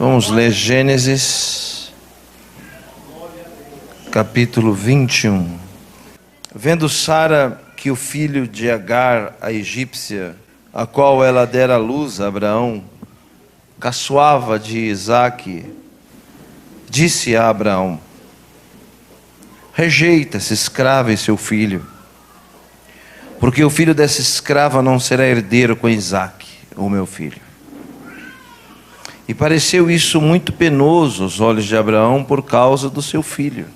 Vamos ler Gênesis, capítulo 21. Vendo Sara que o filho de Agar, a egípcia, a qual ela dera luz a Abraão, caçoava de Isaque, disse a Abraão: rejeita essa escrava e seu filho, porque o filho dessa escrava não será herdeiro com Isaque, o meu filho. E pareceu isso muito penoso aos olhos de Abraão por causa do seu filho.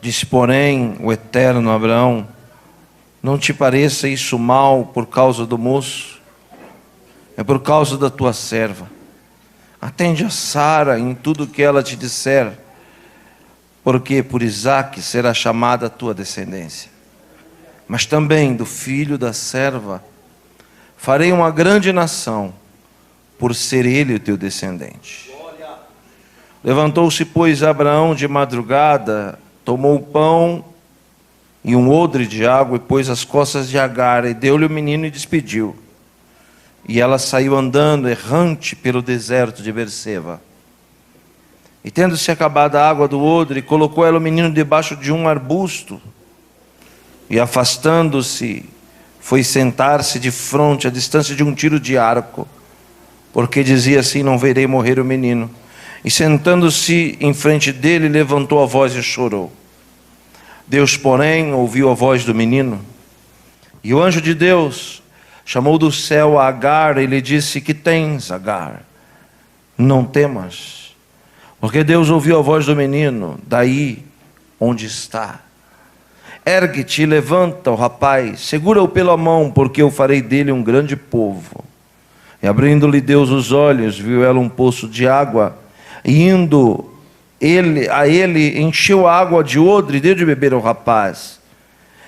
Disse, porém, o Eterno a Abraão: não te pareça isso mal por causa do moço, é por causa da tua serva. Atende a Sara em tudo que ela te disser, porque por Isaque será chamada a tua descendência. Mas também do filho da serva farei uma grande nação, por ser ele o teu descendente. Levantou-se, pois, Abraão de madrugada, tomou o pão e um odre de água, e pôs as costas de Agar, e deu-lhe o menino e despediu. E ela saiu andando, errante, pelo deserto de Berseba. E tendo-se acabado a água do odre, colocou ela o menino debaixo de um arbusto, e afastando-se, foi sentar-se de fronte, à distância de um tiro de arco, porque dizia assim: não verei morrer o menino. E sentando-se em frente dele, levantou a voz e chorou. Deus, porém, ouviu a voz do menino, e o anjo de Deus chamou do céu a Agar e lhe disse: que tens, Agar? Não temas, porque Deus ouviu a voz do menino daí onde está. Ergue-te e levanta o rapaz, segura-o pela mão, porque eu farei dele um grande povo. E abrindo-lhe Deus os olhos, viu ela um poço de água, e indo a ele, encheu a água de odre e deu de beber ao rapaz.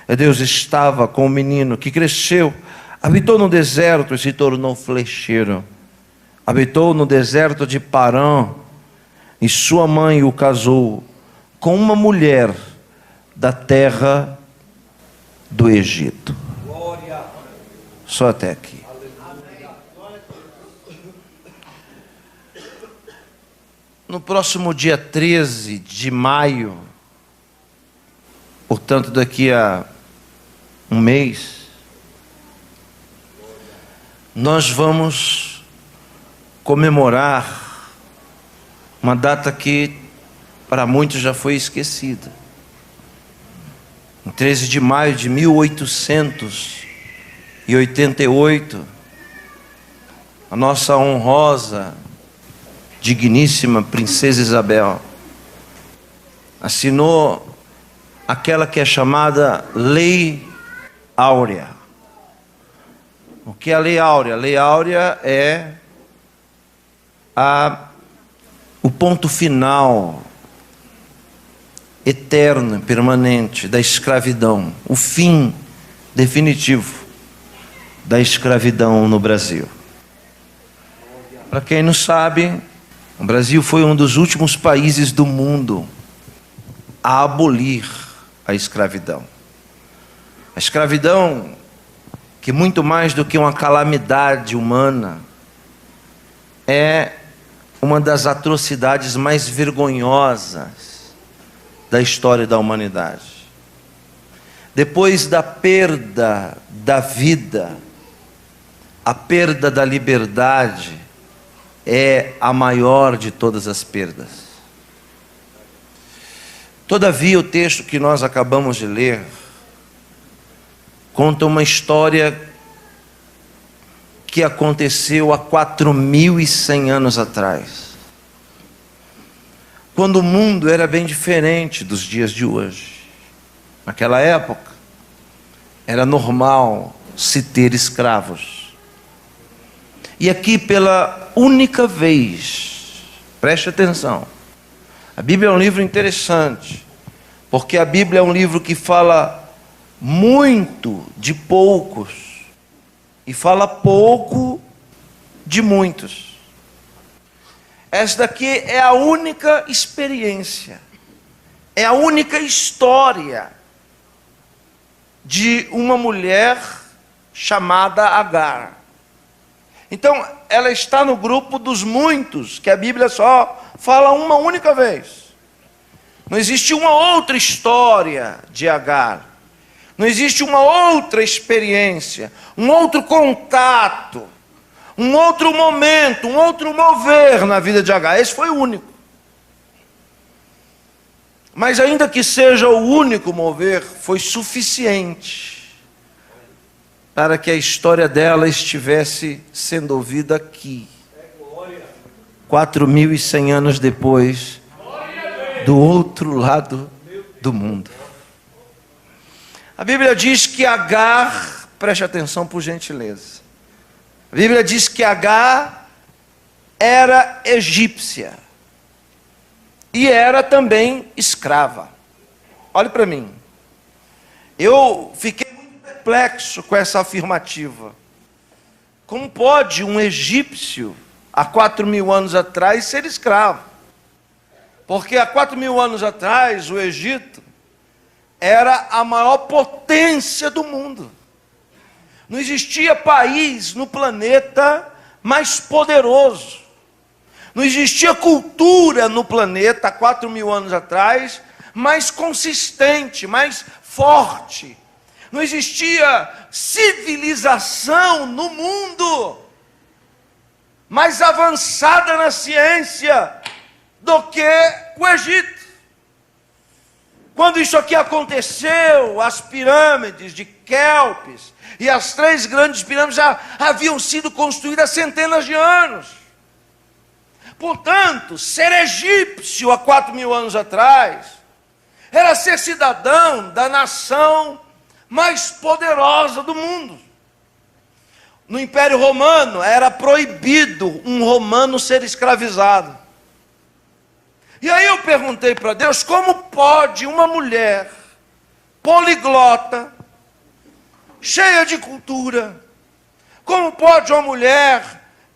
E Deus estava com o menino, que cresceu, habitou no deserto e se tornou flecheiro. Habitou no deserto de Parã, e sua mãe o casou com uma mulher da terra do Egito. Só até aqui. No próximo dia 13 de maio, portanto daqui a um mês, nós vamos comemorar uma data que para muitos já foi esquecida. Em 13 de maio de 1888, a nossa honrosa, digníssima princesa Isabel assinou aquela que é chamada Lei Áurea. O que é a Lei Áurea? A Lei Áurea é o ponto final, eterno, permanente da escravidão, o fim definitivo da escravidão no Brasil. Para quem não sabe, o Brasil foi um dos últimos países do mundo a abolir a escravidão. A escravidão, que muito mais do que uma calamidade humana, é uma das atrocidades mais vergonhosas da história da humanidade. Depois da perda da vida, a perda da liberdade é a maior de todas as perdas. Todavia, o texto que nós acabamos de ler conta uma história que aconteceu há 4.100 anos atrás, quando o mundo era bem diferente dos dias de hoje. Naquela época, era normal se ter escravos. E aqui, pela única vez, preste atenção, a Bíblia é um livro interessante, porque a Bíblia é um livro que fala muito de poucos e fala pouco de muitos. Esta daqui é a única experiência, é a única história de uma mulher chamada Agar. Então, ela está no grupo dos muitos, que a Bíblia só fala uma única vez. Não existe uma outra história de Agar. Não existe uma outra experiência, um outro contato, um outro momento, um outro mover na vida de Agar. Esse foi o único. Mas ainda que seja o único mover, foi suficiente para que a história dela estivesse sendo ouvida aqui. 4.100 anos depois, do outro lado do mundo. A Bíblia diz que Agar, preste atenção por gentileza. A Bíblia diz que Agar era egípcia e era também escrava. Olhe para mim. Eu fiquei muito perplexo com essa afirmativa. Como pode um egípcio, há 4.000 anos atrás, ser escravo? Porque há 4.000 anos atrás, o Egito era a maior potência do mundo. Não existia país no planeta mais poderoso. Não existia cultura no planeta, há 4.000 anos atrás, mais consistente, mais forte. Não existia civilização no mundo mais avançada na ciência do que o Egito. Quando isso aqui aconteceu, as pirâmides de Quéopes e as 3 grandes pirâmides já haviam sido construídas há centenas de anos. Portanto, ser egípcio há 4.000 anos atrás era ser cidadão da nação mais poderosa do mundo. No Império Romano era proibido um romano ser escravizado. E aí eu perguntei para Deus, como pode uma mulher poliglota, cheia de cultura, como pode uma mulher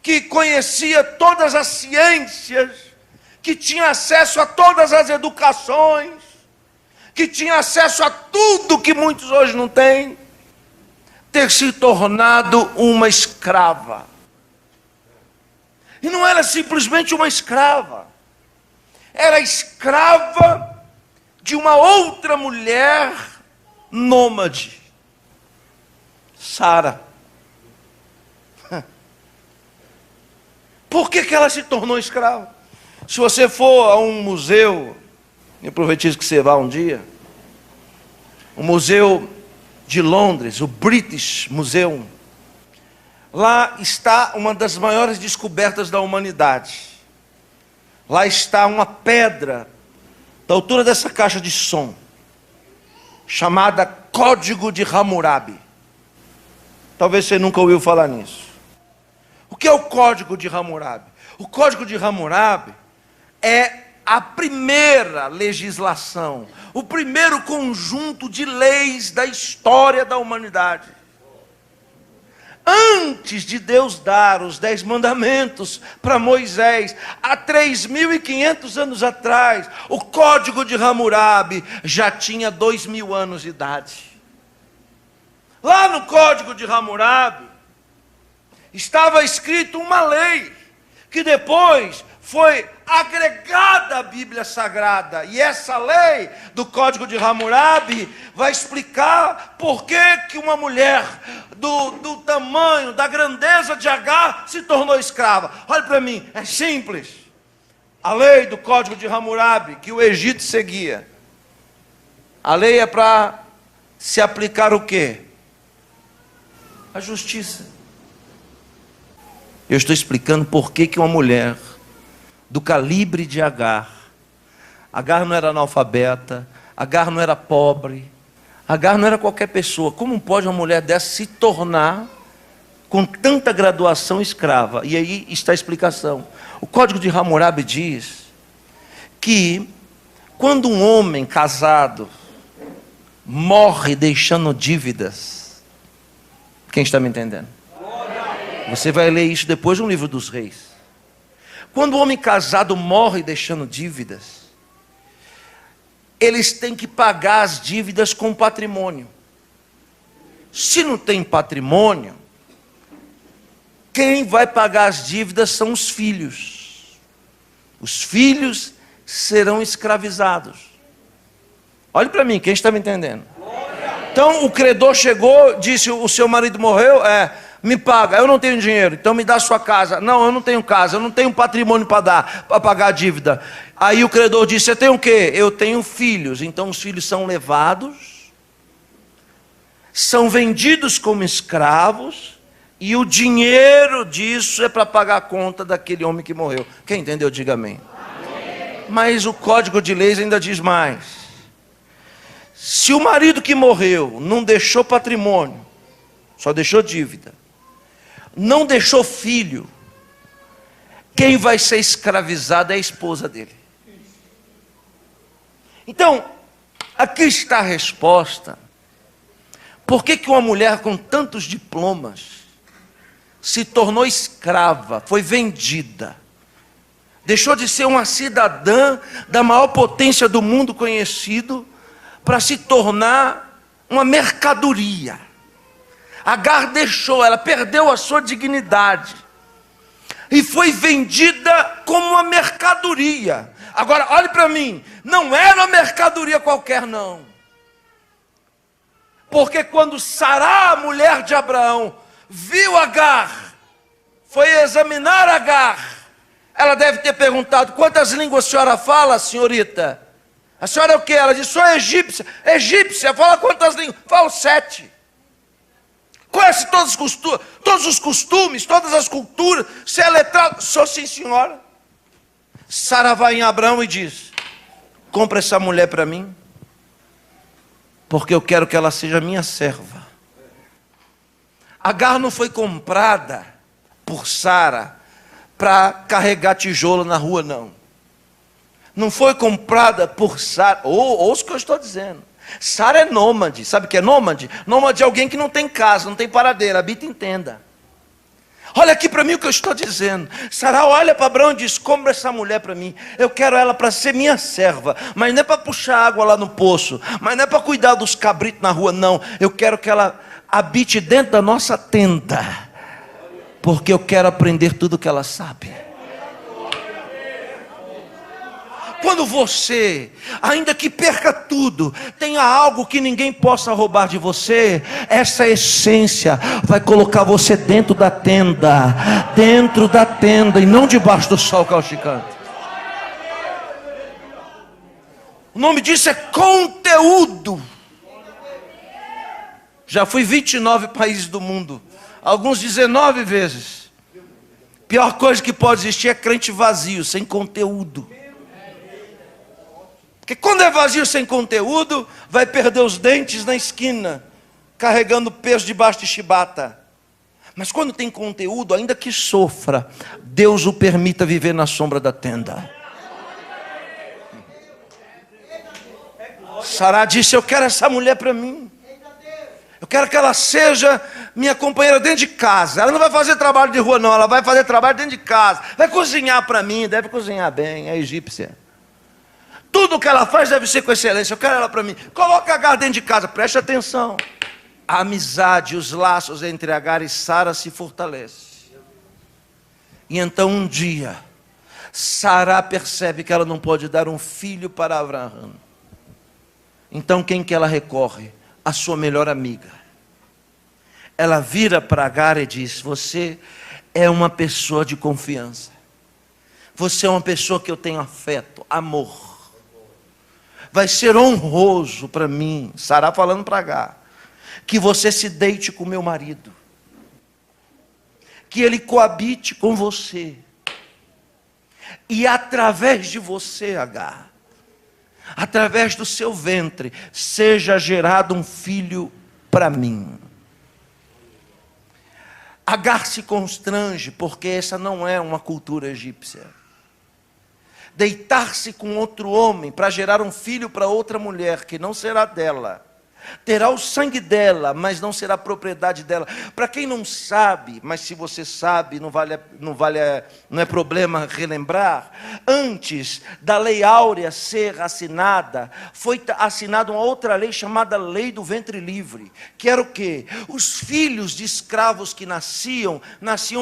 que conhecia todas as ciências, que tinha acesso a todas as educações, que tinha acesso a tudo que muitos hoje não têm, ter se tornado uma escrava? E não era simplesmente uma escrava, era escrava de uma outra mulher nômade, Sara. Por que ela se tornou escrava? Se você for a um museu, eu profetizo que você vá um dia, o museu de Londres, o British Museum, lá está uma das maiores descobertas da humanidade. Lá está uma pedra da altura dessa caixa de som, chamada Código de Hammurabi. Talvez você nunca ouviu falar nisso. O que é o Código de Hammurabi? O Código de Hammurabi é a primeira legislação, o primeiro conjunto de leis da história da humanidade. Antes de Deus dar os 10 mandamentos para Moisés, há 3.500 anos atrás, o Código de Hammurabi já tinha 2.000 anos de idade. Lá no Código de Hammurabi estava escrito uma lei que depois foi agregada à Bíblia Sagrada. E essa lei do Código de Hammurabi vai explicar por que uma mulher do tamanho, da grandeza de Agar se tornou escrava. Olha para mim, é simples. A lei do Código de Hammurabi que o Egito seguia, a lei é para se aplicar o quê? A justiça. Eu estou explicando por que uma mulher do calibre de Agar não era analfabeta, Agar não era pobre, Agar não era qualquer pessoa. Como pode uma mulher dessa se tornar, com tanta graduação, escrava? E aí está a explicação. O Código de Hammurabi diz que quando um homem casado morre deixando dívidas, quem está me entendendo? Você vai ler isso depois no livro dos Reis. Quando o homem casado morre deixando dívidas, eles têm que pagar as dívidas com patrimônio. Se não tem patrimônio, quem vai pagar as dívidas são os filhos. Os filhos serão escravizados. Olhe para mim, quem está me entendendo? Então o credor chegou, disse: o seu marido morreu? Me paga. Eu não tenho dinheiro, então me dá a sua casa. Não, eu não tenho casa, eu não tenho patrimônio para dar, para pagar a dívida. Aí o credor disse: você tem o quê? Eu tenho filhos. Então os filhos são levados, são vendidos como escravos, e o dinheiro disso é para pagar a conta daquele homem que morreu. Quem entendeu, diga amém. Mas o Código de Leis ainda diz mais. Se o marido que morreu não deixou patrimônio, só deixou dívida, não deixou filho, quem vai ser escravizado é a esposa dele. Então, aqui está a resposta. Por que uma mulher com tantos diplomas se tornou escrava, foi vendida, deixou de ser uma cidadã da maior potência do mundo conhecido, para se tornar uma mercadoria? Agar deixou, ela perdeu a sua dignidade e foi vendida como uma mercadoria. Agora olhe para mim, não era uma mercadoria qualquer não, porque quando Sará, a mulher de Abraão, viu Agar, foi examinar Agar, ela deve ter perguntado: quantas línguas a senhora fala, senhorita? A senhora é o que? Ela disse: sou egípcia. Egípcia, fala quantas línguas? Falo 7. Conhece todos os costumes, todas as culturas. Você é letrado? Sou, sim, senhora. Sara vai em Abraão e diz: compra essa mulher para mim, porque eu quero que ela seja minha serva. Agar não foi comprada por Sara para carregar tijolo na rua, não. Não foi comprada por Sara. Ouça o que eu estou dizendo. Sara é nômade. Sabe o que é nômade? Nômade é alguém que não tem casa, não tem paradeira, habita em tenda. Olha aqui para mim o que eu estou dizendo. Sara olha para Abraão e diz: compra essa mulher para mim. Eu quero ela para ser minha serva. Mas não é para puxar água lá no poço. Mas não é para cuidar dos cabritos na rua, não. Eu quero que ela habite dentro da nossa tenda, porque eu quero aprender tudo que ela sabe. Quando você, ainda que perca tudo, tenha algo que ninguém possa roubar de você, essa essência vai colocar você dentro da tenda, e não debaixo do sol causticante. O nome disso é conteúdo. Já fui 29 países do mundo, alguns 19 vezes. Pior coisa que pode existir é crente vazio, sem conteúdo. Porque quando é vazio, sem conteúdo, vai perder os dentes na esquina, carregando peso debaixo de chibata. Mas quando tem conteúdo, ainda que sofra, Deus o permita viver na sombra da tenda. Sará disse: eu quero essa mulher para mim. Eu quero que ela seja minha companheira dentro de casa. Ela não vai fazer trabalho de rua não, ela vai fazer trabalho dentro de casa. Vai cozinhar para mim, deve cozinhar bem, é egípcia. Tudo que ela faz deve ser com excelência. Eu quero ela para mim. Coloca Agar dentro de casa, preste atenção. A amizade, os laços entre Agar e Sara se fortalecem. E então um dia, Sara percebe que ela não pode dar um filho para Abraão. Então quem que ela recorre? A sua melhor amiga. Ela vira para Agar e diz: você é uma pessoa de confiança. Você é uma pessoa que eu tenho afeto, amor. Vai ser honroso para mim, Sara falando para Agar, que você se deite com meu marido, que ele coabite com você, e através de você, Agar, através do seu ventre, seja gerado um filho para mim. Agar se constrange, porque essa não é uma cultura egípcia. Deitar-se com outro homem para gerar um filho para outra mulher que não será dela, terá o sangue dela, mas não será propriedade dela. Para quem não sabe, mas se você sabe, não é problema relembrar. Antes da Lei Áurea ser assinada, foi assinada uma outra lei chamada Lei do Ventre Livre, que era o quê? Os filhos de escravos que nasciam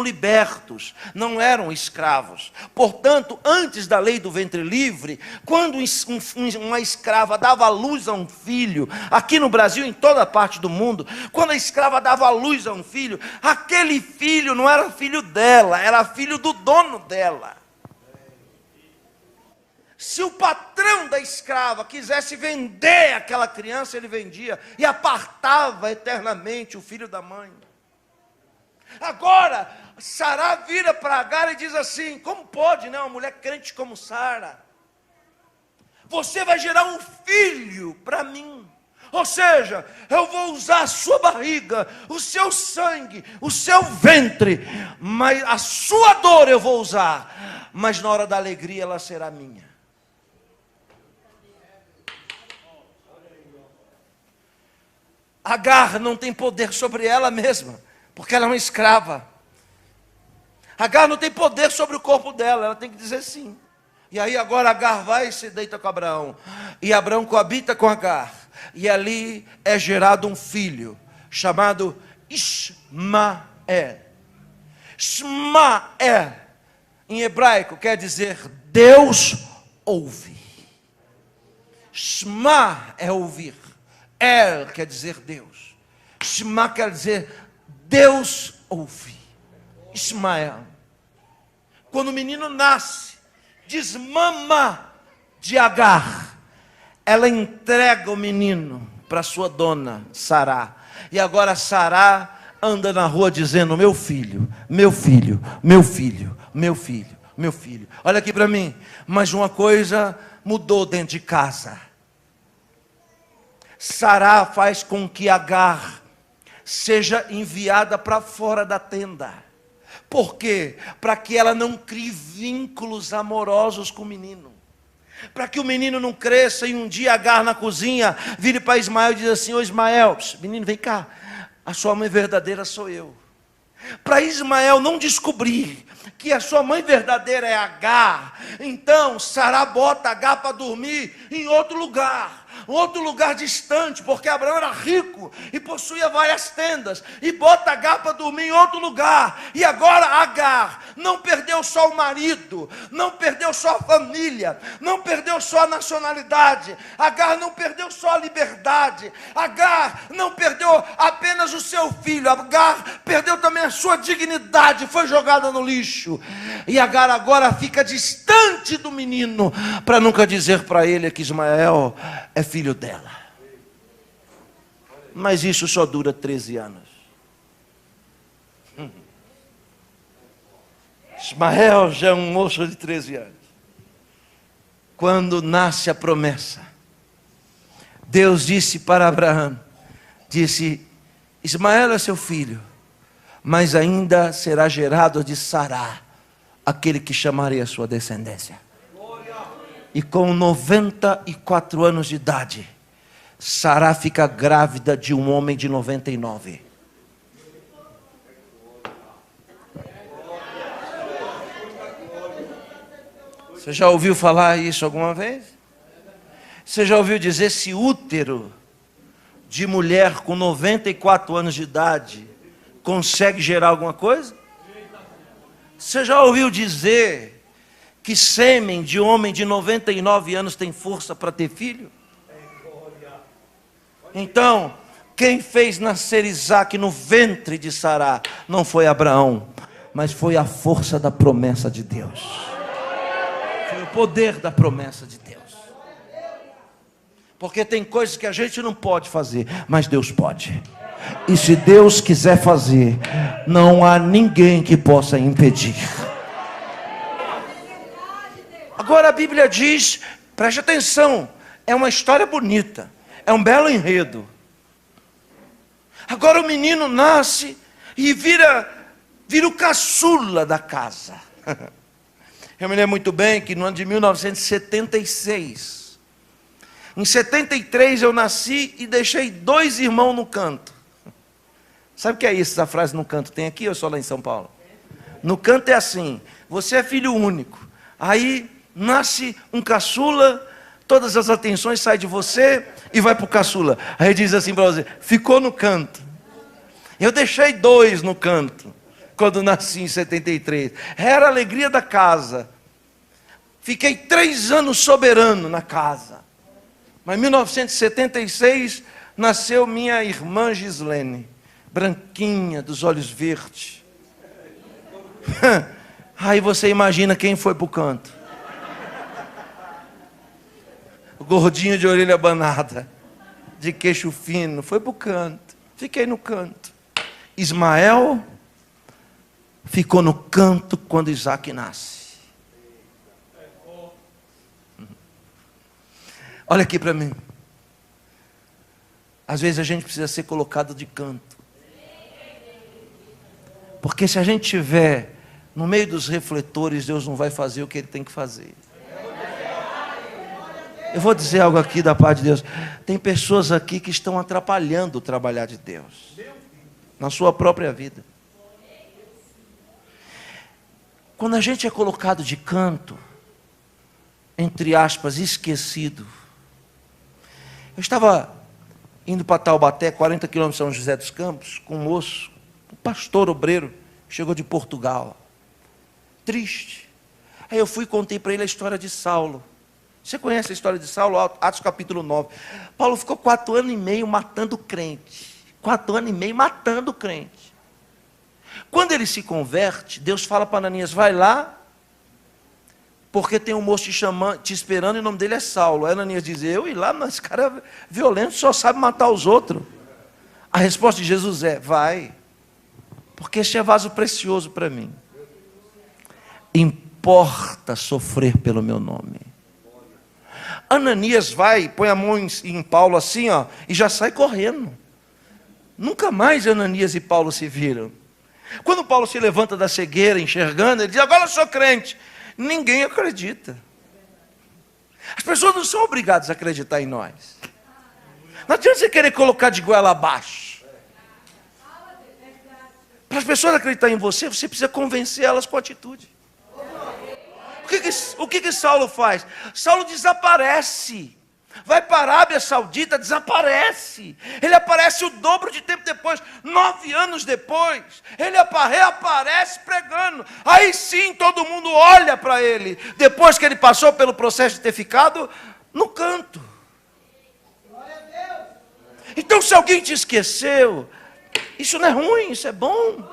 libertos, não eram escravos. Portanto, antes da Lei do Ventre Livre, quando uma escrava dava à luz a um filho, aqui no Brasil, em toda parte do mundo, quando a escrava dava à luz a um filho, aquele filho não era filho dela, era filho do dono dela. Se o patrão da escrava quisesse vender aquela criança, ele vendia e apartava eternamente o filho da mãe. Agora, Sará vira para Agar e diz assim: como pode, né, uma mulher crente como Sara? Você vai gerar um filho para mim. Ou seja, eu vou usar a sua barriga, o seu sangue, o seu ventre, mas a sua dor eu vou usar, mas na hora da alegria ela será minha. Agar não tem poder sobre ela mesma, porque ela é uma escrava. Agar não tem poder sobre o corpo dela, ela tem que dizer sim. E aí agora Agar vai e se deita com Abraão, e Abraão coabita com Agar, e ali é gerado um filho, chamado Ismael. Ismael, em hebraico, quer dizer Deus ouve. Shema é ouvir. El quer dizer Deus. Shema quer dizer Deus ouve. Ismael. Quando o menino nasce, desmama de Agar, ela entrega o menino para sua dona Sará. E agora Sará anda na rua dizendo: meu filho, meu filho, meu filho, meu filho, meu filho. Olha aqui para mim. Mas uma coisa mudou dentro de casa. Sará faz com que Agar seja enviada para fora da tenda. Por quê? Para que ela não crie vínculos amorosos com o menino. Para que o menino não cresça e um dia Agar na cozinha vire para Ismael e diz assim: ô Ismael, menino, vem cá, a sua mãe verdadeira sou eu. Para Ismael não descobrir que a sua mãe verdadeira é Agar, então Sará bota Agar para dormir em outro lugar distante, porque Abraão era rico e possuía várias tendas, e bota Agar para dormir em outro lugar. E agora Agar não perdeu só o marido, não perdeu só a família, não perdeu só a nacionalidade, Agar não perdeu só a liberdade, Agar não perdeu apenas o seu filho, Agar perdeu também a sua dignidade, foi jogada no lixo. E Agar agora fica distante do menino, para nunca dizer para ele que Ismael é filho dela. Mas isso só dura 13 anos. Ismael já é um moço de 13 anos. Quando nasce a promessa, Deus disse para Abraão, disse: Ismael é seu filho, mas ainda será gerado de Sará aquele que chamarei a sua descendência. E com 94 anos de idade, Sará fica grávida de um homem de 99. Você já ouviu falar isso alguma vez? Você já ouviu dizer se útero de mulher com 94 anos de idade consegue gerar alguma coisa? Você já ouviu dizer que sêmen de homem de 99 anos tem força para ter filho? Então, quem fez nascer Isaque no ventre de Sará não foi Abraão, mas foi a força da promessa de Deus. Foi o poder da promessa de Deus. Porque tem coisas que a gente não pode fazer, mas Deus pode. E se Deus quiser fazer, não há ninguém que possa impedir. Agora a Bíblia diz, preste atenção, é uma história bonita, é um belo enredo. Agora o menino nasce e vira o caçula da casa. Eu me lembro muito bem que no ano de 1976, Em 73 eu nasci e deixei 2 irmãos no canto. Sabe o que é isso, essa frase no canto? Tem aqui ou só lá em São Paulo? No canto é assim, você é filho único. Aí nasce um caçula, todas as atenções saem de você e vai para o caçula. Aí diz assim para você, ficou no canto. Eu deixei 2 no canto, quando nasci em 73. Era a alegria da casa. Fiquei 3 anos soberano na casa. Mas em 1976, nasceu minha irmã Gislene, branquinha, dos olhos verdes. Aí você imagina quem foi para o canto. O gordinho de orelha abanada, de queixo fino, foi para o canto. Fiquei no canto. Ismael ficou no canto quando Isaac nasce. Olha aqui para mim. Às vezes a gente precisa ser colocado de canto. Porque se a gente estiver no meio dos refletores, Deus não vai fazer o que Ele tem que fazer. Eu vou dizer algo aqui da parte de Deus. Tem pessoas aqui que estão atrapalhando o trabalhar de Deus na sua própria vida. Quando a gente é colocado de canto, entre aspas, esquecido. Eu estava indo para Taubaté, 40 quilômetros de São José dos Campos, com um moço, um pastor obreiro, chegou de Portugal, triste. Aí eu fui e contei para ele a história de Saulo. Você conhece a história de Saulo? Atos capítulo 9. Paulo ficou 4 anos e meio matando crente. 4 anos e meio matando crente. Quando ele se converte, Deus fala para Ananias, vai lá, porque tem um moço te chamando, te esperando, e o nome dele é Saulo. Aí Ananias diz, eu ir lá, mas esse cara é violento, só sabe matar os outros. A resposta de Jesus é, vai, porque este é vaso precioso para mim. Importa sofrer pelo meu nome. Ananias vai, põe a mão em Paulo assim, ó, e já sai correndo. Nunca mais Ananias e Paulo se viram. Quando Paulo se levanta da cegueira, enxergando, ele diz, agora eu sou crente. Ninguém acredita. As pessoas não são obrigadas a acreditar em nós. Não adianta você querer colocar de goela abaixo. Para as pessoas acreditarem em você, você precisa convencer elas com atitude. O que Saulo faz? Saulo desaparece. Vai para a Arábia Saudita, desaparece. Ele aparece o dobro de tempo depois, 9 anos depois. Ele reaparece pregando. Aí sim todo mundo olha para ele. Depois que ele passou pelo processo de ter ficado no canto. Então se alguém te esqueceu, isso não é ruim, isso é bom.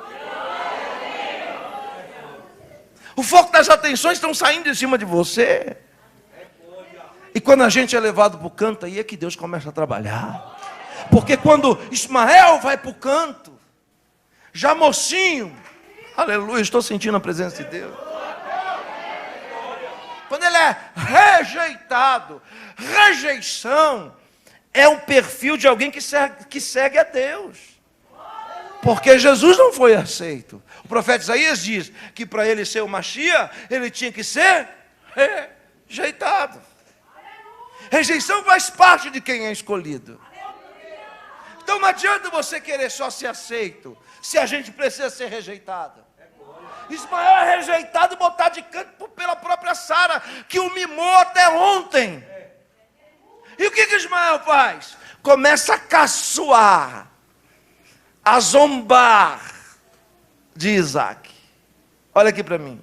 O foco das atenções estão saindo de cima de você. E quando a gente é levado para o canto, aí é que Deus começa a trabalhar. Porque quando Ismael vai para o canto, já mocinho, aleluia, estou sentindo a presença de Deus. Quando ele é rejeitado, rejeição é um perfil de alguém que segue a Deus. Porque Jesus não foi aceito. O profeta Isaías diz que para ele ser o Machia, ele tinha que ser rejeitado. Rejeição faz parte de quem é escolhido. Então não adianta você querer só ser aceito, se a gente precisa ser rejeitado. Ismael é rejeitado e botado de canto pela própria Sara, que o mimou até ontem. E o que Ismael faz? Começa a caçoar, a zombar de Isaac. Olha aqui para mim.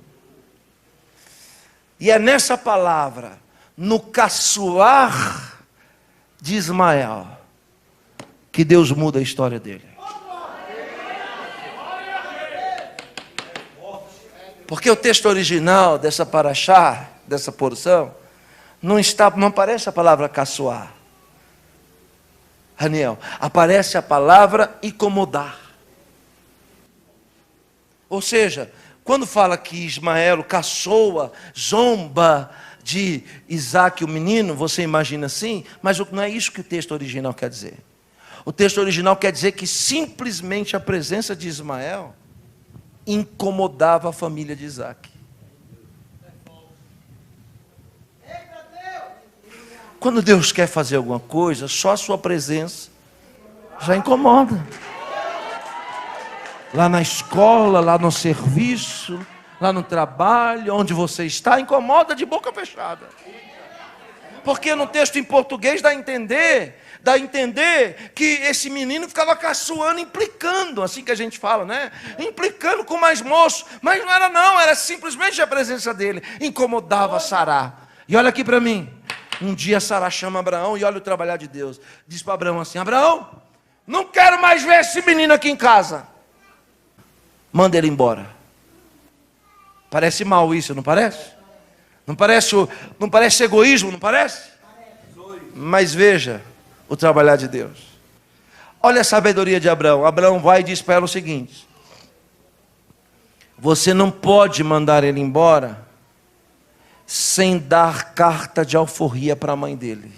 E é nessa palavra, no caçoar de Ismael, que Deus muda a história dele. Porque o texto original dessa paraxá, dessa porção, não aparece a palavra caçoar. Raniel, aparece a palavra incomodar. Ou seja, quando fala que Ismael caçoa, zomba de Isaac, o menino, você imagina assim, mas não é isso que o texto original quer dizer. O texto original quer dizer que simplesmente a presença de Ismael incomodava a família de Isaac. Quando Deus quer fazer alguma coisa, só a sua presença já incomoda. Lá na escola, lá no serviço, lá no trabalho, onde você está, incomoda de boca fechada. Porque no texto em português dá a entender que esse menino ficava caçoando, implicando, assim que a gente fala, né? Implicando com mais moço. Mas não era não, era simplesmente a presença dele. Incomodava Sará. E olha aqui para mim. Um dia Sará chama Abraão e olha o trabalhar de Deus. Diz para Abraão assim: Abraão, não quero mais ver esse menino aqui em casa. Manda ele embora. Parece mal isso, não parece? Não parece egoísmo, não parece? Mas veja o trabalhar de Deus. Olha a sabedoria de Abraão. Abraão vai e diz para ela o seguinte: você não pode mandar ele embora sem dar carta de alforria para a mãe dele.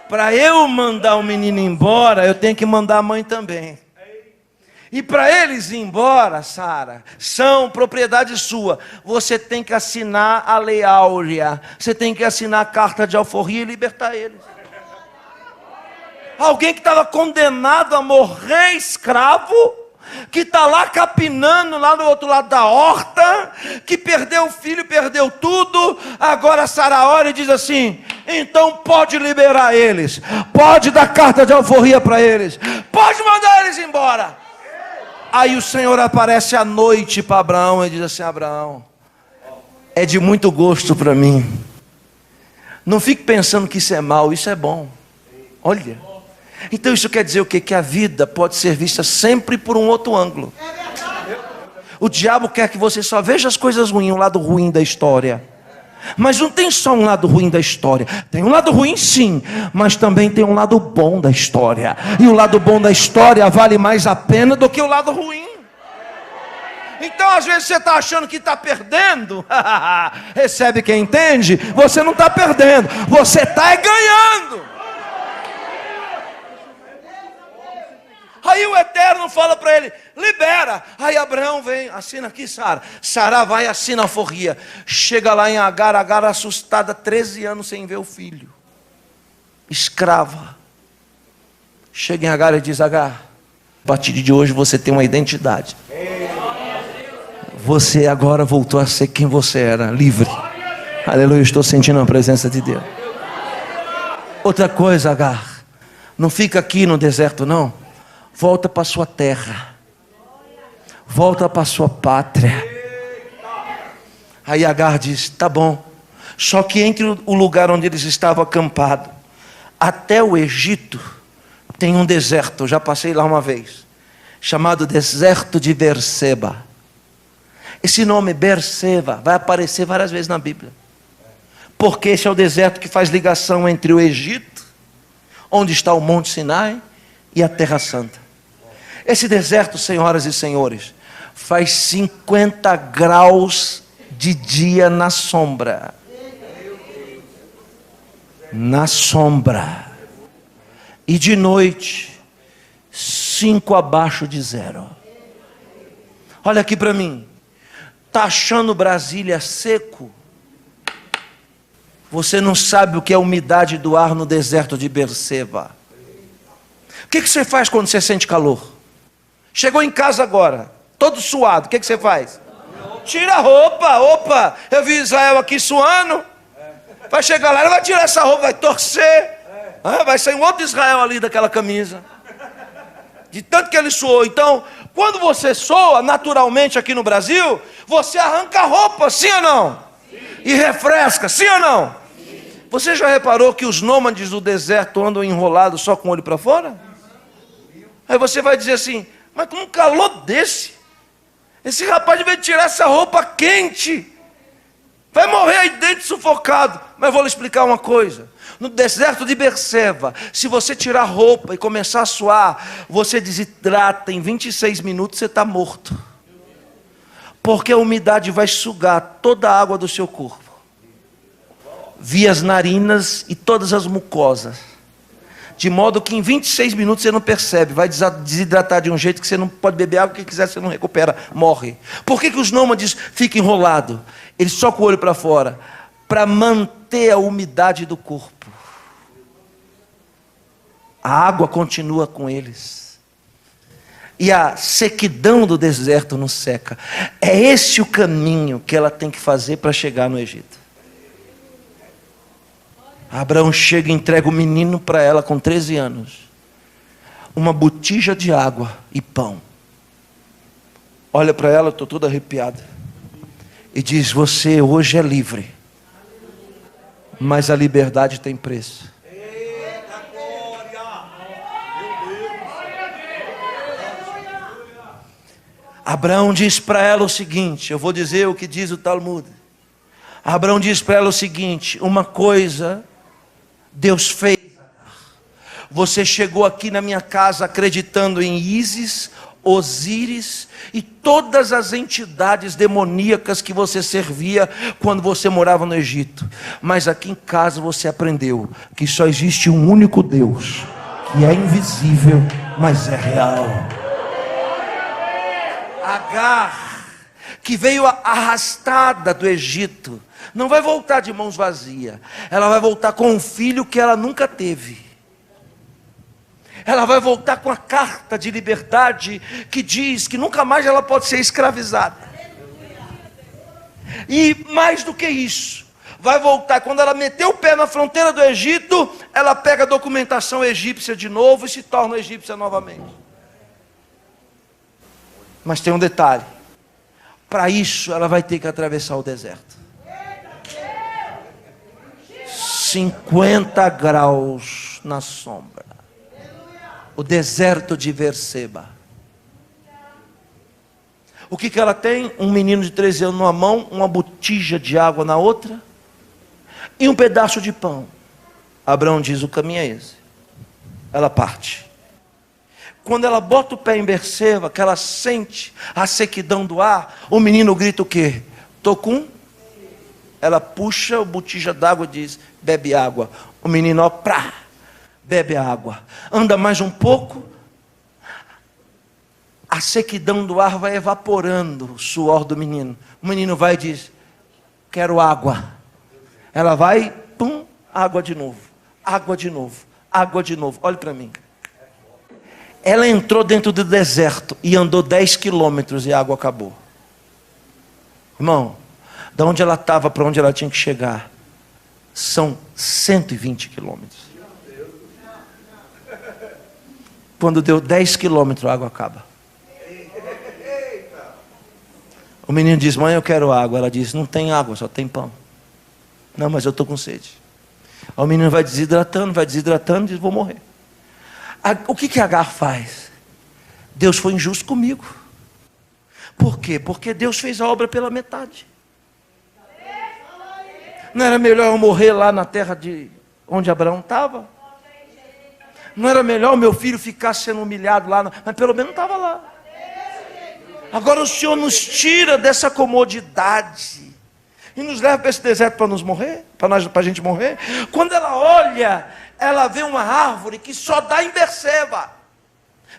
Para eu mandar o menino embora, eu tenho que mandar a mãe também. E para eles ir embora, Sara, são propriedade sua. Você tem que assinar a lei áurea. Você tem que assinar a carta de alforria e libertar eles. Alguém que estava condenado a morrer escravo, que está lá capinando lá no outro lado da horta, que perdeu o filho, perdeu tudo. Agora Sara olha e diz assim: então pode liberar eles, pode dar carta de alforria para eles, pode mandar eles embora. Aí o Senhor aparece à noite para Abraão e diz assim: Abraão, é de muito gosto para mim. Não fique pensando que isso é mal, isso é bom. Olha. Então isso quer dizer o quê? Que a vida pode ser vista sempre por um outro ângulo. O diabo quer que você só veja as coisas ruins, o lado ruim da história. Mas não tem só um lado ruim da história. Tem um lado ruim sim, mas também tem um lado bom da história. E o lado bom da história vale mais a pena do que o lado ruim. Então às vezes você está achando que está perdendo. Recebe quem entende? Você não está perdendo, você está ganhando. Aí o Eterno fala para ele: libera. Aí Abraão vem, assina aqui, Sara. Sara vai e assina a alforria. Chega lá em Agar, Agar assustada, 13 anos sem ver o filho, escrava. Chega em Agar e diz: Agar, a partir de hoje você tem uma identidade. Você agora voltou a ser quem você era, livre. Aleluia, estou sentindo a presença de Deus. Outra coisa, Agar, não fica aqui no deserto não. Volta para sua terra. Volta para sua pátria. Aí Agar diz: tá bom. Só que entre o lugar onde eles estavam acampados até o Egito tem um deserto. Eu já passei lá uma vez, chamado deserto de Berseba. Esse nome Berseba vai aparecer várias vezes na Bíblia, porque esse é o deserto que faz ligação entre o Egito, onde está o Monte Sinai, e a Terra Santa. Esse deserto, senhoras e senhores, faz 50 graus de dia na sombra. Na sombra. E de noite, 5 abaixo de zero. Olha aqui para mim. Está achando Brasília seco? Você não sabe o que é a umidade do ar no deserto de Berseba. O que você faz quando você sente calor? Chegou em casa agora, todo suado, o que você faz? Tira a roupa. Opa, eu vi Israel aqui suando. Vai chegar lá, ele vai tirar essa roupa, vai torcer. Vai sair um outro Israel ali daquela camisa. De tanto que ele suou. Então, quando você soa, naturalmente aqui no Brasil, você arranca a roupa, sim ou não? E refresca, sim ou não? Você já reparou que os nômades do deserto andam enrolados só com o olho para fora? Aí você vai dizer assim: mas com um calor desse, esse rapaz devia tirar essa roupa quente, vai morrer aí dentro sufocado. Mas eu vou lhe explicar uma coisa: no deserto de Berseba, se você tirar a roupa e começar a suar, você desidrata, em 26 minutos você está morto, porque a umidade vai sugar toda a água do seu corpo, via as narinas e todas as mucosas. de modo que em 26 minutos você não percebe, vai desidratar de um jeito que você não pode beber água, que quiser você não recupera, morre. Por que os nômades ficam enrolados? Eles só com o olho para fora, para manter a umidade do corpo. A água continua com eles. E a sequidão do deserto não seca. É esse o caminho que ela tem que fazer para chegar no Egito. Abraão chega e entrega o menino para ela com 13 anos. Uma botija de água e pão. Olha para ela, estou toda arrepiada. E diz: você hoje é livre. Mas a liberdade tem preço. Abraão diz para ela o seguinte, eu vou dizer o que diz o Talmud. Abraão diz para ela o seguinte: uma coisa Deus fez. Você chegou aqui na minha casa acreditando em Ísis, Osíris e todas as entidades demoníacas que você servia quando você morava no Egito. Mas aqui em casa você aprendeu que só existe um único Deus, que é invisível, mas é real. Agar, que veio arrastada do Egito, não vai voltar de mãos vazias. Ela vai voltar com um filho que ela nunca teve. Ela vai voltar com a carta de liberdade que diz que nunca mais ela pode ser escravizada. E mais do que isso, vai voltar, quando ela meteu o pé na fronteira do Egito, ela pega a documentação egípcia de novo e se torna egípcia novamente. Mas tem um detalhe: para isso ela vai ter que atravessar o deserto. 50 graus na sombra. O deserto de Berseba. O que ela tem? Um menino de 13 anos numa mão, uma botija de água na outra e um pedaço de pão. Abraão diz: o caminho é esse. Ela parte. Quando ela bota o pé em Berseba, que ela sente a sequidão do ar, o menino grita o quê? Tô com. Ela puxa a botija d'água e diz: bebe água. O menino, ó, prá, bebe água. Anda mais um pouco, a sequidão do ar vai evaporando o suor do menino. O menino vai e diz: quero água. Ela vai, pum, água de novo, água de novo, água de novo. Olhe para mim. Ela entrou dentro do deserto e andou 10 quilômetros e a água acabou. Irmão, da onde ela estava para onde ela tinha que chegar, são 120 quilômetros. Quando deu 10 quilômetros, a água acaba. O menino diz: mãe, eu quero água. Ela diz: não tem água, só tem pão. Não, mas eu estou com sede. O menino vai desidratando e diz: vou morrer. O que Agar faz? Deus foi injusto comigo. Por quê? Porque Deus fez a obra pela metade. Não era melhor eu morrer lá na terra de onde Abraão estava? Não era melhor o meu filho ficar sendo humilhado lá? Mas pelo menos não estava lá. Agora o Senhor nos tira dessa comodidade e nos leva para esse deserto para nos morrer, para a gente morrer. Quando ela olha, ela vê uma árvore que só dá em Berseba.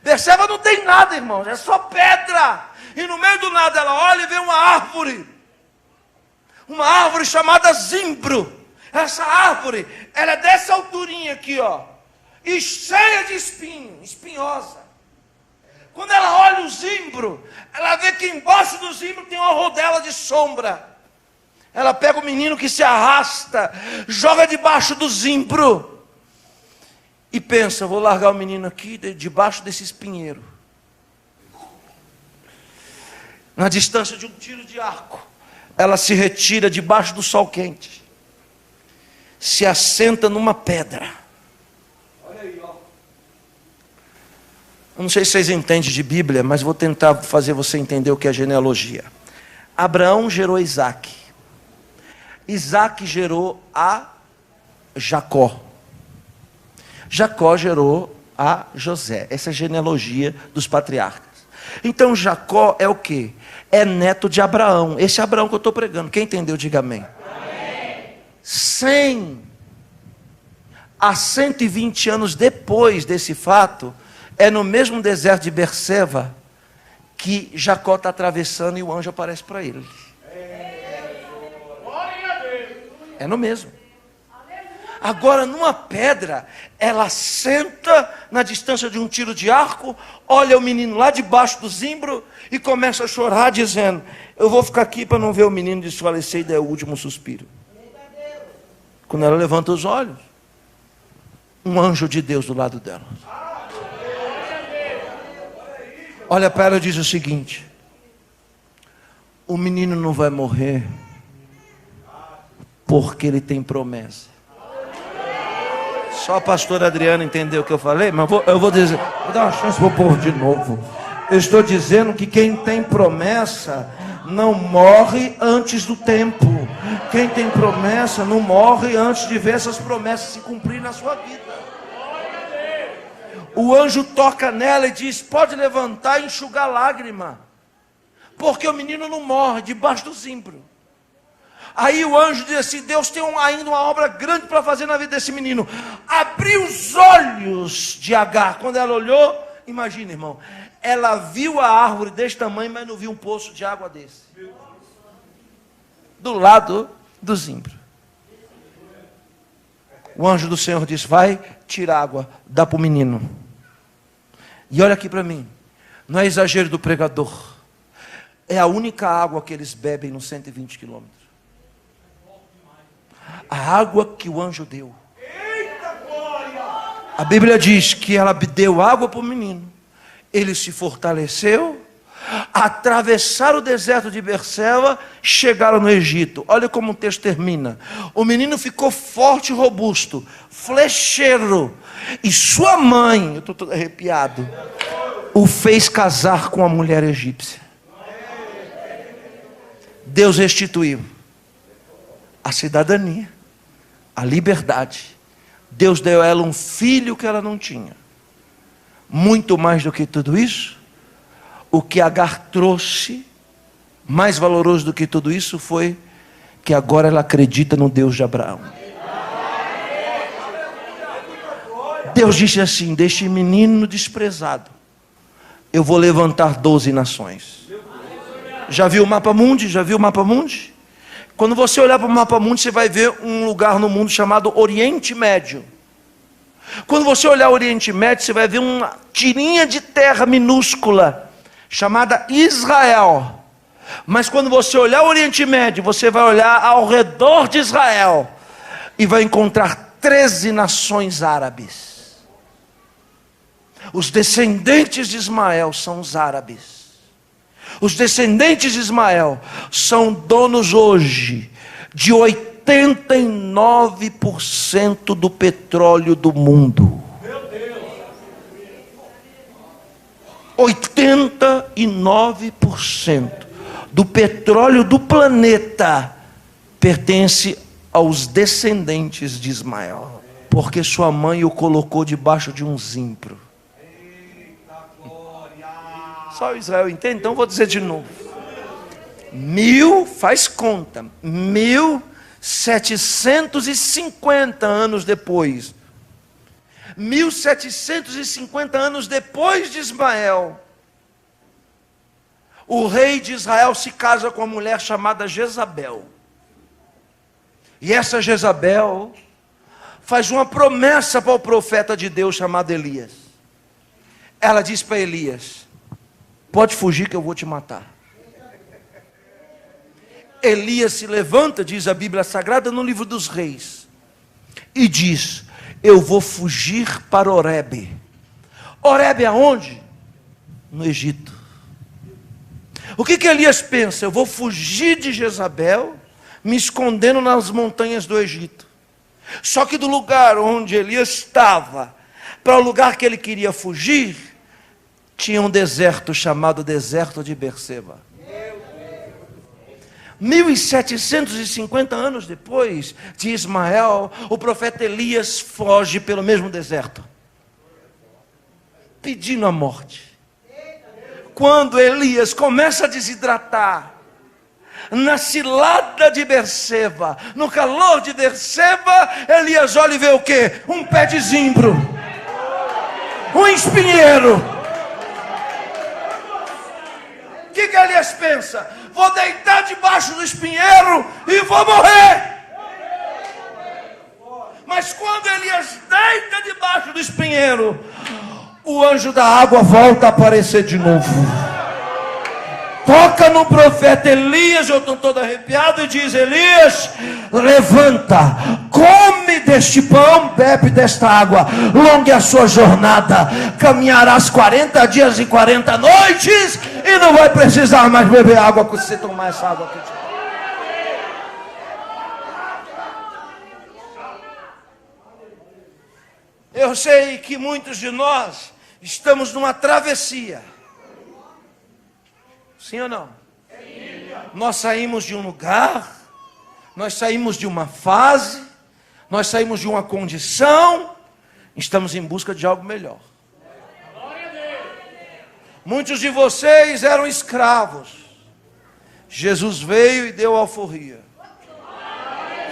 Berseba não tem nada, irmãos, é só pedra. E no meio do nada ela olha e vê uma árvore chamada zimbro. Essa árvore, ela é dessa alturinha aqui, ó, e cheia de espinho, espinhosa. Quando ela olha o zimbro, ela vê que embaixo do zimbro tem uma rodela de sombra. Ela pega o menino que se arrasta, joga debaixo do zimbro e pensa: vou largar o menino aqui debaixo desse espinheiro, na distância de um tiro de arco. Ela se retira debaixo do sol quente, se assenta numa pedra. Olha aí, ó. Eu não sei se vocês entendem de Bíblia, mas vou tentar fazer você entender o que é genealogia. Abraão gerou Isaac. Isaac gerou a Jacó. Jacó gerou a José. Essa é a genealogia dos patriarcas. Então Jacó é o quê? É neto de Abraão. Esse Abraão que eu estou pregando. Quem entendeu, diga amém. Amém. Sem há 120 anos depois desse fato, é no mesmo deserto de Berseba que Jacó está atravessando e o anjo aparece para ele. É no mesmo. Agora, numa pedra, ela senta na distância de um tiro de arco, olha o menino lá debaixo do zimbro e começa a chorar, dizendo: eu vou ficar aqui para não ver o menino desfalecer e dar o último suspiro. Quando ela levanta os olhos, um anjo de Deus do lado dela. Olha para ela e diz o seguinte: o menino não vai morrer porque ele tem promessa. Só a pastora Adriana entendeu o que eu falei, mas eu vou dizer, vou dar uma chance para o povo de novo. Eu estou dizendo que quem tem promessa não morre antes do tempo. Quem tem promessa não morre antes de ver essas promessas se cumprir na sua vida. O anjo toca nela e diz: pode levantar e enxugar lágrima, porque o menino não morre debaixo do zimbro. Aí o anjo diz assim: Deus tem ainda uma obra grande para fazer na vida desse menino. Abriu os olhos de Agar. Quando ela olhou, imagina, irmão, ela viu a árvore desse tamanho, mas não viu um poço de água desse, do lado do zimbro. O anjo do Senhor disse: vai, tira água, dá para o menino. E olha aqui para mim, não é exagero do pregador, é a única água que eles bebem nos 120 quilômetros. A água que o anjo deu. A Bíblia diz que ela deu água para o menino. Ele se fortaleceu, atravessaram o deserto de Berseba, chegaram no Egito. Olha como o texto termina. O menino ficou forte e robusto, flecheiro, e sua mãe, eu estou todo arrepiado, o fez casar com a mulher egípcia. Deus restituiu a cidadania, a liberdade. Deus deu a ela um filho que ela não tinha. Muito mais do que tudo isso, o que Agar trouxe, mais valoroso do que tudo isso, foi que agora ela acredita no Deus de Abraão. Deus disse assim: deste menino desprezado, eu vou levantar 12 nações. Já viu o mapa mundi? Já viu o mapa mundi? Quando você olhar para o mapa mundi, você vai ver um lugar no mundo chamado Oriente Médio. Quando você olhar o Oriente Médio, você vai ver uma tirinha de terra minúscula, chamada Israel. Mas quando você olhar o Oriente Médio, você vai olhar ao redor de Israel, e vai encontrar 13 nações árabes. Os descendentes de Ismael são os árabes. Os descendentes de Ismael são donos hoje de 89% do petróleo do mundo. 89% do petróleo do planeta pertence aos descendentes de Ismael, porque sua mãe o colocou debaixo de um zimbro. Só Israel entende? Então vou dizer de novo. Faz conta, 1750 anos depois, 1750 anos depois de Ismael, o rei de Israel se casa com uma mulher chamada Jezabel. E essa Jezabel faz uma promessa para o profeta de Deus chamado Elias. Ela diz para Elias: pode fugir que eu vou te matar. Elias se levanta, diz a Bíblia Sagrada no livro dos Reis, e diz: eu vou fugir para Horebe. Horebe aonde? No Egito. O que Elias pensa? Eu vou fugir de Jezabel, me escondendo nas montanhas do Egito. Só que do lugar onde Elias estava para o lugar que ele queria fugir, tinha um deserto chamado deserto de Berseba. 1750 anos depois de Ismael, o profeta Elias foge pelo mesmo deserto, pedindo a morte. Quando Elias começa a desidratar, na cilada de Berseba, no calor de Berseba, Elias olha e vê o quê? Um pé de zimbro, um espinheiro. O que Elias pensa? Vou deitar debaixo do espinheiro e vou morrer. Mas quando Elias deita debaixo do espinheiro, o anjo da água volta a aparecer de novo. Toca no profeta Elias, eu estou todo arrepiado, e diz: Elias, levanta, come deste pão, bebe desta água, longa é a sua jornada, caminharás 40 dias e 40 noites, e não vai precisar mais beber água quando você tomar essa água aqui. Eu sei que muitos de nós estamos numa travessia. Sim ou não? Sim. Nós saímos de um lugar, nós saímos de uma fase, nós saímos de uma condição, estamos em busca de algo melhor. Muitos de vocês eram escravos. Jesus veio e deu alforria.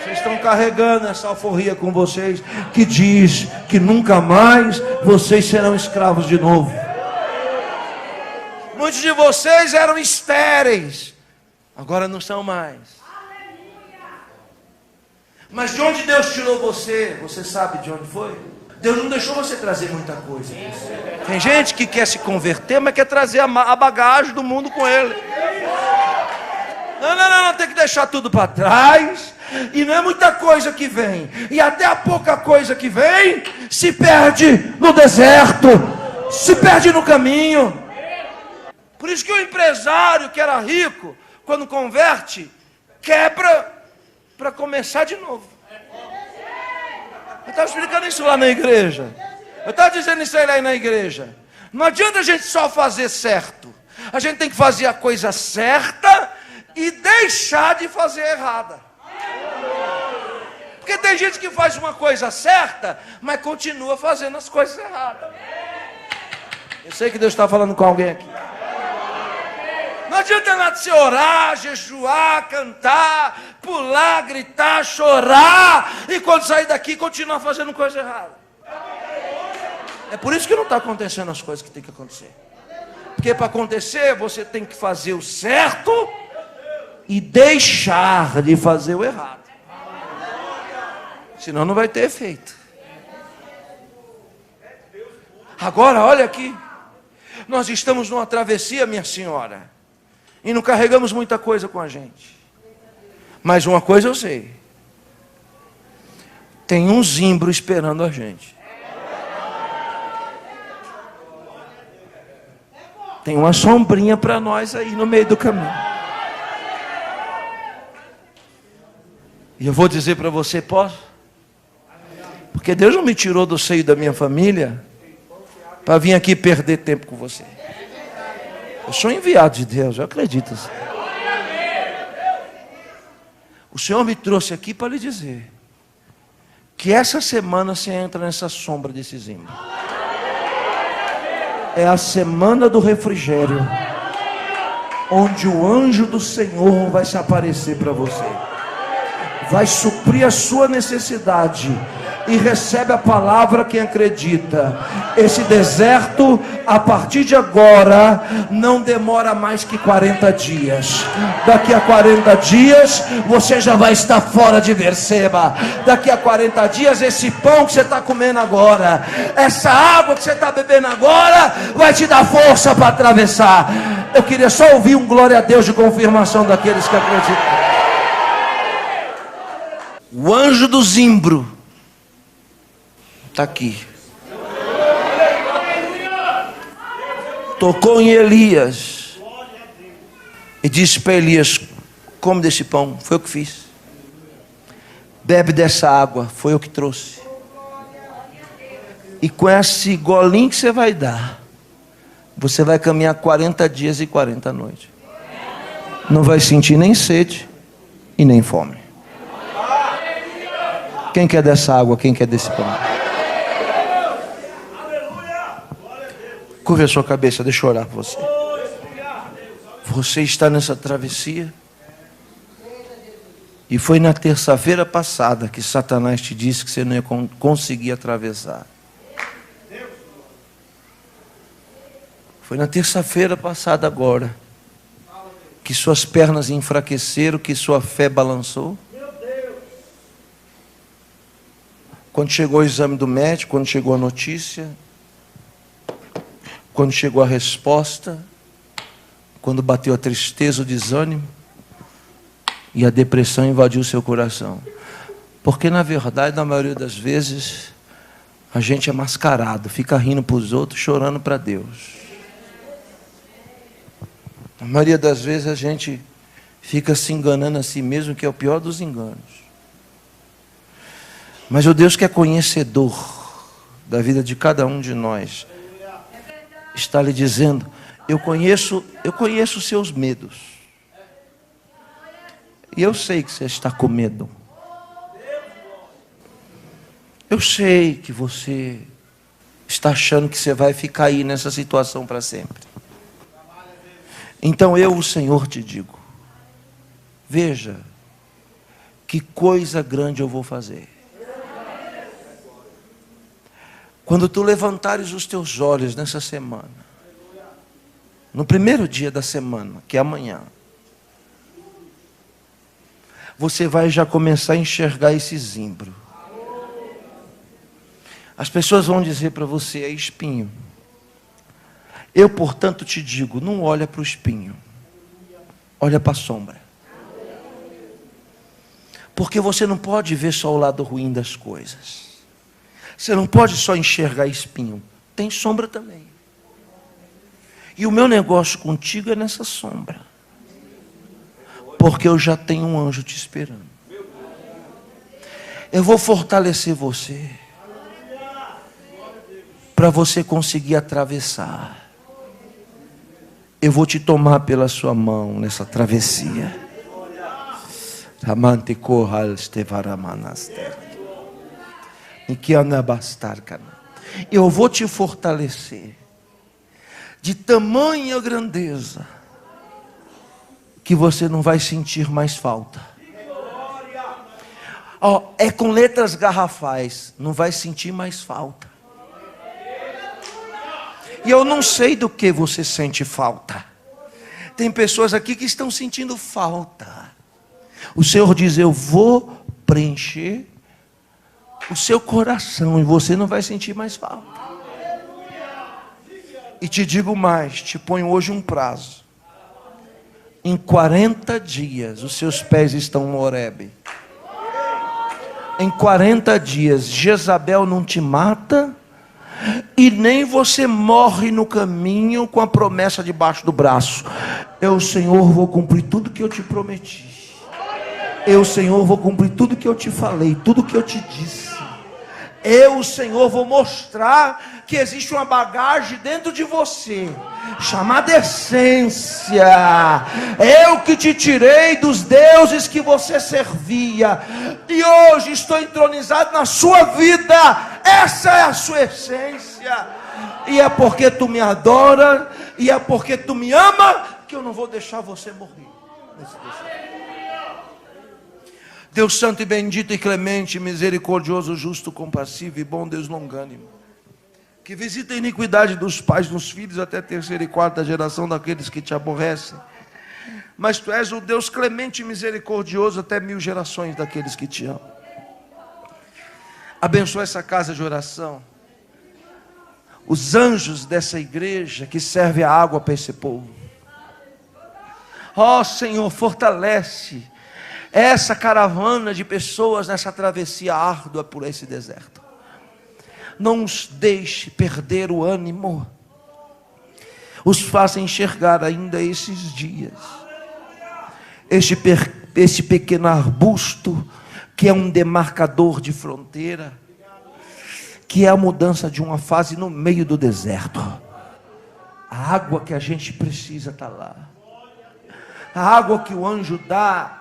Vocês estão carregando essa alforria com vocês, que diz que nunca mais vocês serão escravos de novo. Muitos de vocês eram estéreis, agora não são mais. Mas de onde Deus tirou você? Você sabe de onde foi? Deus não deixou você trazer muita coisa. Tem gente que quer se converter, mas quer trazer a bagagem do mundo com ele. Não, tem que deixar tudo para trás. E não é muita coisa que vem, e até a pouca coisa que vem se perde no deserto, se perde no caminho. Por isso que o empresário que era rico, quando converte, quebra para começar de novo. Eu estava explicando isso lá na igreja. Eu estava dizendo isso aí na igreja. Não adianta a gente só fazer certo. A gente tem que fazer a coisa certa e deixar de fazer errada. Porque tem gente que faz uma coisa certa, mas continua fazendo as coisas erradas. Eu sei que Deus está falando com alguém aqui. Não adianta nada você orar, jejuar, cantar, pular, gritar, chorar, e quando sair daqui continuar fazendo coisa errada. É por isso que não está acontecendo as coisas que tem que acontecer. Porque para acontecer você tem que fazer o certo e deixar de fazer o errado. Senão não vai ter efeito. Agora, olha aqui. Nós estamos numa travessia, minha senhora. E não carregamos muita coisa com a gente. Mas uma coisa eu sei. Tem um zimbro esperando a gente. Tem uma sombrinha para nós aí no meio do caminho. E eu vou dizer para você, posso? Porque Deus não me tirou do seio da minha família para vir aqui perder tempo com você. Eu sou enviado de Deus, eu acredito assim. O Senhor me trouxe aqui para lhe dizer que essa semana você entra nessa sombra desse zimbro. É a semana do refrigério, onde o anjo do Senhor vai se aparecer para você, vai suprir a sua necessidade. E recebe a palavra quem acredita. Esse deserto, a partir de agora, não demora mais que 40 dias. Daqui a 40 dias, você já vai estar fora de Berseba. Daqui a 40 dias, esse pão que você está comendo agora, essa água que você está bebendo agora, vai te dar força para atravessar. Eu queria só ouvir um glória a Deus de confirmação daqueles que acreditam. O anjo do zimbro está aqui. Tocou em Elias e disse para Elias: come desse pão, foi eu que fiz. Bebe dessa água, foi eu que trouxe. E com esse golinho que você vai dar, você vai caminhar 40 dias e 40 noites. Não vai sentir nem sede e nem fome. Quem quer dessa água? Quem quer desse pão? Curva a sua cabeça, deixa eu orar por você. Você está nessa travessia E foi na terça-feira passada que Satanás te disse que você não ia conseguir atravessar. Foi na terça-feira passada agora que suas pernas enfraqueceram, que sua fé balançou. Quando chegou o exame do médico, quando chegou a notícia, quando chegou a resposta, quando bateu a tristeza, o desânimo, e a depressão invadiu seu coração. Porque na verdade, na maioria das vezes, a gente é mascarado, fica rindo para os outros, chorando para Deus. Na maioria das vezes a gente fica se enganando a si mesmo, que é o pior dos enganos. Mas o Deus que é conhecedor da vida de cada um de nós, está lhe dizendo: eu conheço os seus medos. E eu sei que você está com medo. Eu sei que você está achando que você vai ficar aí nessa situação para sempre. Então eu, o Senhor, te digo: veja, que coisa grande eu vou fazer. Quando tu levantares os teus olhos nessa semana, no primeiro dia da semana, que é amanhã, você vai já começar a enxergar esse zimbro. As pessoas vão dizer para você: é espinho. Eu, portanto, te digo: não olha para o espinho, olha para a sombra. Porque você não pode ver só o lado ruim das coisas. Você não pode só enxergar espinho, tem sombra também. E o meu negócio contigo é nessa sombra, porque eu já tenho um anjo te esperando. Eu vou fortalecer você, para você conseguir atravessar. Eu vou te tomar pela sua mão nessa travessia. Eu vou te fortalecer de tamanha grandeza que você não vai sentir mais falta. É com letras garrafais: não vai sentir mais falta. E eu não sei do que você sente falta. Tem pessoas aqui que estão sentindo falta. O Senhor diz: eu vou preencher o seu coração e você não vai sentir mais falta. E te digo mais, te ponho hoje um prazo. Em 40 dias os seus pés estão no Horebe. Em 40 dias Jezabel não te mata, e nem você morre no caminho com a promessa debaixo do braço. Eu, Senhor, vou cumprir tudo que eu te prometi. Eu, Senhor, vou cumprir tudo que eu te falei, tudo que eu te disse. Eu, Senhor, vou mostrar que existe uma bagagem dentro de você, chamada essência. Eu que te tirei dos deuses que você servia, e hoje estou entronizado na sua vida. Essa é a sua essência. E é porque tu me adora, e é porque tu me ama, que eu não vou deixar você morrer nesse deserto. Deus santo e bendito e clemente, misericordioso, justo, compassivo e bom Deus longânimo, que visita a iniquidade dos pais nos filhos até a terceira e quarta geração daqueles que te aborrecem. Mas tu és o Deus clemente e misericordioso até 1000 gerações daqueles que te amam. Abençoa essa casa de oração, os anjos dessa igreja que serve a água para esse povo. Ó Senhor, fortalece essa caravana de pessoas nessa travessia árdua por esse deserto. Não os deixe perder o ânimo. Os faça enxergar ainda esses dias este pequeno arbusto que é um demarcador de fronteira, que é a mudança de uma fase no meio do deserto. A água que a gente precisa está lá. A água que o anjo dá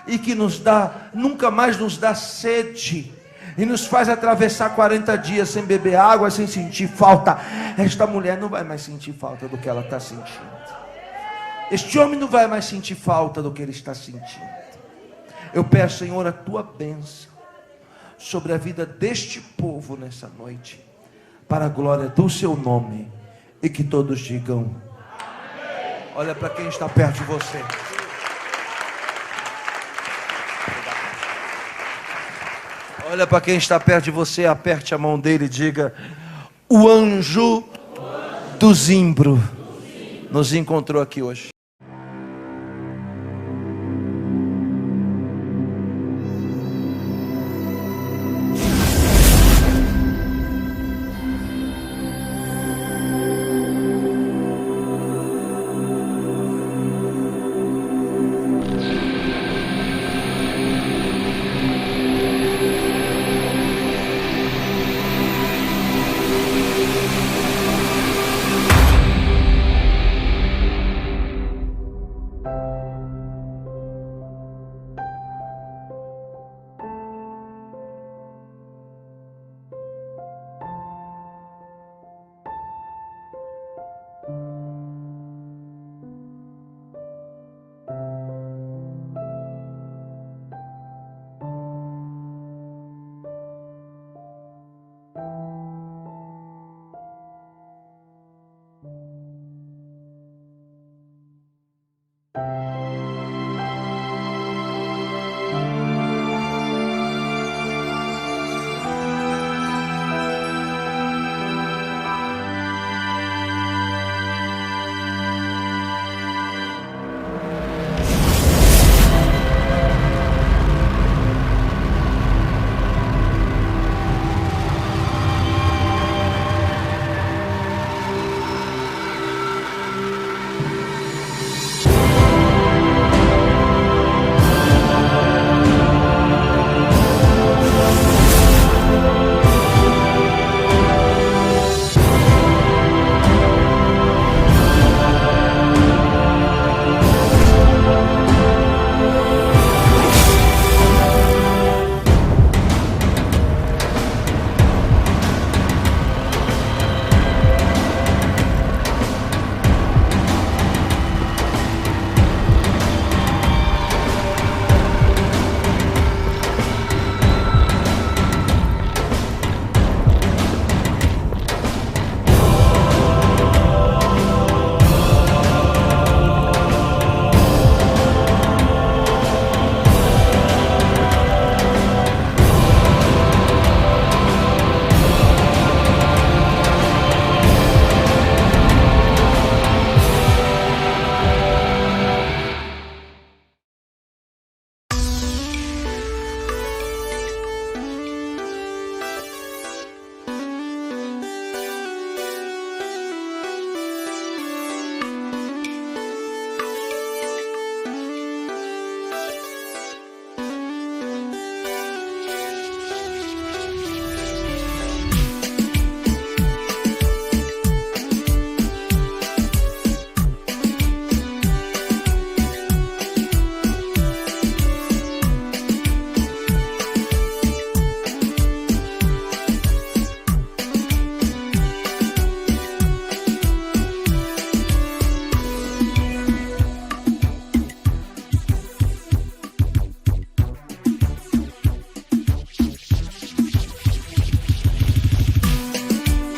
e que nos dá, nunca mais nos dá sede, e nos faz atravessar 40 dias sem beber água, sem sentir falta. Esta mulher não vai mais sentir falta do que ela está sentindo. Este homem não vai mais sentir falta do que ele está sentindo. Eu peço, Senhor, a tua bênção sobre a vida deste povo nessa noite, para a glória do seu nome, e que todos digam amém. Olha para quem está perto de você. Olha para quem está perto de você, aperte a mão dele e diga: o anjo do Zimbro nos encontrou aqui hoje.